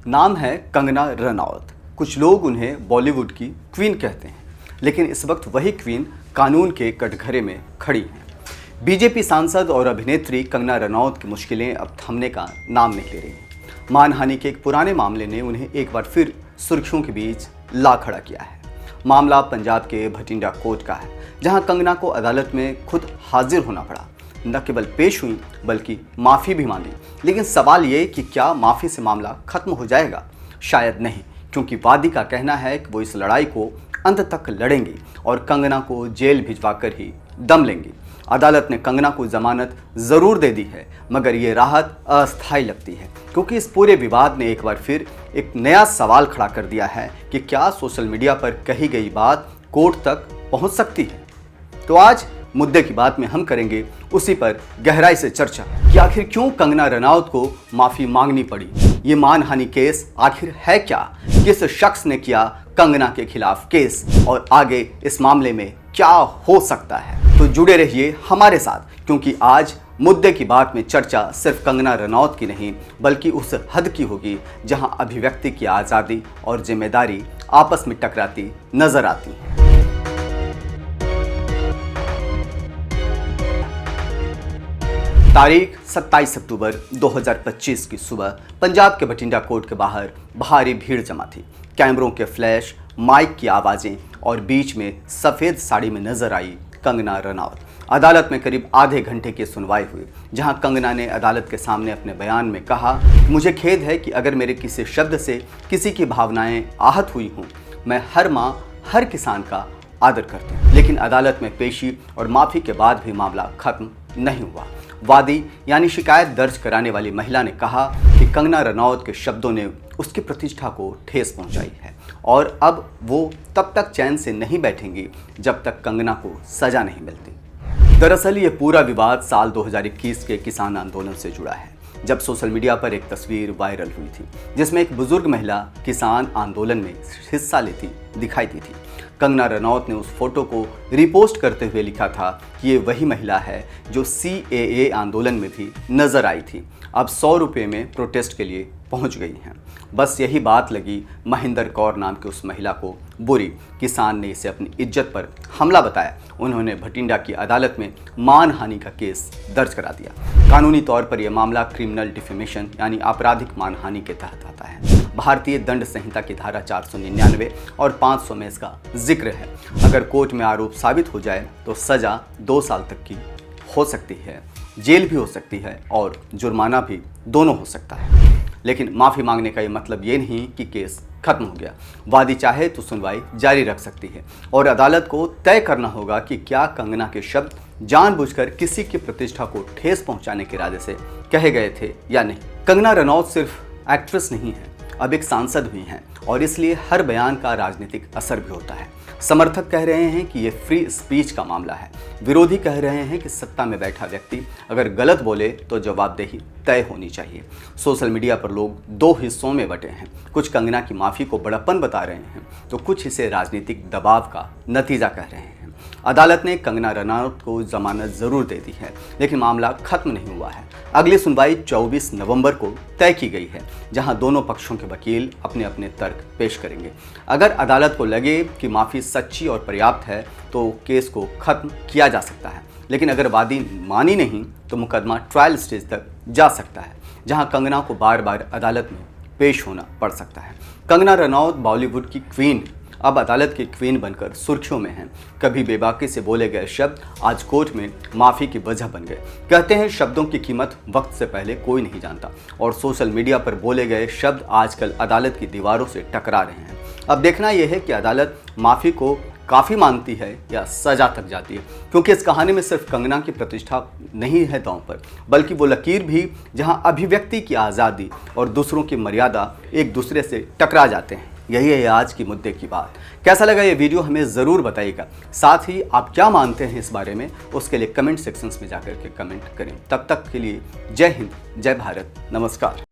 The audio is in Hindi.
नाम है कंगना रनौत। कुछ लोग उन्हें बॉलीवुड की क्वीन कहते हैं, लेकिन इस वक्त वही क्वीन कानून के कटघरे में खड़ी हैं। बीजेपी सांसद और अभिनेत्री कंगना रनौत की मुश्किलें अब थमने का नाम नहीं ले रही हैं। मानहानि के एक पुराने मामले ने उन्हें एक बार फिर सुर्खियों के बीच ला खड़ा किया है। मामला पंजाब के भटिंडा कोर्ट का है, जहां कंगना को अदालत में खुद हाजिर होना पड़ा। न केवल पेश हुई बल्कि माफ़ी भी मांगी। लेकिन सवाल ये कि क्या माफ़ी से मामला खत्म हो जाएगा? शायद नहीं, क्योंकि वादी का कहना है कि वो इस लड़ाई को अंत तक लड़ेंगी और कंगना को जेल भिजवाकर ही दम लेंगी। अदालत ने कंगना को जमानत ज़रूर दे दी है, मगर ये राहत अस्थायी लगती है, क्योंकि इस पूरे विवाद ने एक बार फिर एक नया सवाल खड़ा कर दिया है कि क्या सोशल मीडिया पर कही गई बात कोर्ट तक पहुंच सकती है। तो आज मुद्दे की बात में हम करेंगे उसी पर गहराई से चर्चा कि आखिर क्यों कंगना रनौत को माफ़ी मांगनी पड़ी। ये मानहानि केस आखिर है क्या? किस शख्स ने किया कंगना के खिलाफ केस और आगे इस मामले में क्या हो सकता है? तो जुड़े रहिए हमारे साथ, क्योंकि आज मुद्दे की बात में चर्चा सिर्फ कंगना रनौत की नहीं, बल्कि उस हद की होगी जहां अभिव्यक्ति की आज़ादी और जिम्मेदारी आपस में टकराती नजर आती हैं। तारीख 27 अक्टूबर 2025 की सुबह पंजाब के भटिंडा कोर्ट के बाहर भारी भीड़ जमा थी। कैमरों के फ्लैश, माइक की आवाज़ें और बीच में सफ़ेद साड़ी में नजर आई कंगना रनौत। अदालत में करीब आधे घंटे की सुनवाई हुई, जहां कंगना ने अदालत के सामने अपने बयान में कहा, मुझे खेद है कि अगर मेरे किसी शब्द से किसी की भावनाएं आहत हुई हों। मैं हर माँ, हर किसान का आदर करती हूँ। लेकिन अदालत में पेशी और माफ़ी के बाद भी मामला खत्म नहीं हुआ। वादी यानी शिकायत दर्ज कराने वाली महिला ने कहा कि कंगना रनौत के शब्दों ने उसकी प्रतिष्ठा को ठेस पहुंचाई है और अब वो तब तक चैन से नहीं बैठेंगी जब तक कंगना को सजा नहीं मिलती। दरअसल ये पूरा विवाद साल 2021 के किसान आंदोलन से जुड़ा है, जब सोशल मीडिया पर एक तस्वीर वायरल हुई थी जिसमें एक बुजुर्ग महिला किसान आंदोलन में हिस्सा लेती दिखाई दी थी। कंगना रनौत ने उस फोटो को रिपोस्ट करते हुए लिखा था कि ये वही महिला है जो CAA आंदोलन में भी नजर आई थी, अब 100 रुपये में प्रोटेस्ट के लिए पहुंच गई हैं। बस यही बात लगी महेंद्र कौर नाम की उस महिला को बुरी। किसान ने इसे अपनी इज्जत पर हमला बताया। उन्होंने भटिंडा की अदालत में मानहानि का केस दर्ज करा दिया। कानूनी तौर पर यह मामला क्रिमिनल डिफेमेशन यानी आपराधिक मानहानि के तहत आता है। भारतीय दंड संहिता की धारा 499 और 500 में इसका जिक्र है। अगर कोर्ट में आरोप साबित हो जाए तो सजा 2 साल तक की हो सकती है, जेल भी हो सकती है और जुर्माना भी, दोनों हो सकता है। लेकिन माफ़ी मांगने का ये मतलब ये नहीं कि केस खत्म हो गया। वादी चाहे तो सुनवाई जारी रख सकती है और अदालत को तय करना होगा कि क्या कंगना के शब्द जानबूझकर किसी की प्रतिष्ठा को ठेस पहुंचाने के इरादे से कहे गए थे या नहीं। कंगना रनौत सिर्फ एक्ट्रेस नहीं है, अब एक सांसद भी हैं और इसलिए हर बयान का राजनीतिक असर भी होता है। समर्थक कह रहे हैं कि ये फ्री स्पीच का मामला है, विरोधी कह रहे हैं कि सत्ता में बैठा व्यक्ति अगर गलत बोले तो जवाबदेही तय होनी चाहिए। सोशल मीडिया पर लोग 2 हिस्सों में बटे हैं, कुछ कंगना की माफ़ी को बड़प्पन बता रहे हैं तो कुछ इसे राजनीतिक दबाव का नतीजा कह रहे हैं। अदालत ने कंगना रनौत को जमानत ज़रूर दे दी है, लेकिन मामला खत्म नहीं हुआ है। अगली सुनवाई 24 नवंबर को तय की गई है, जहां दोनों पक्षों के वकील अपने अपने तर्क पेश करेंगे। अगर अदालत को लगे कि माफ़ी सच्ची और पर्याप्त है तो केस को खत्म किया जा सकता है, लेकिन अगर वादी मानी नहीं तो मुकदमा ट्रायल स्टेज तक जा सकता है, जहां कंगना को बार बार अदालत में पेश होना पड़ सकता है। कंगना रनौत बॉलीवुड की क्वीन अब अदालत की क्वीन बनकर सुर्खियों में हैं। कभी बेबाकी से बोले गए शब्द आज कोर्ट में माफ़ी की वजह बन गए। कहते हैं शब्दों की कीमत वक्त से पहले कोई नहीं जानता, और सोशल मीडिया पर बोले गए शब्द आजकल अदालत की दीवारों से टकरा रहे हैं। अब देखना यह है कि अदालत माफ़ी को काफ़ी मानती है या सजा तक जाती है, क्योंकि इस कहानी में सिर्फ कंगना की प्रतिष्ठा नहीं है दांव पर, बल्कि वो लकीर भी जहां अभिव्यक्ति की आज़ादी और दूसरों की मर्यादा एक दूसरे से टकरा जाते हैं। यही है आज की मुद्दे की बात। कैसा लगा ये वीडियो हमें ज़रूर बताइएगा। साथ ही आप क्या मानते हैं इस बारे में, उसके लिए कमेंट सेक्शंस में जाकर के कमेंट करें। तब तक के लिए जय हिंद, जय भारत, नमस्कार।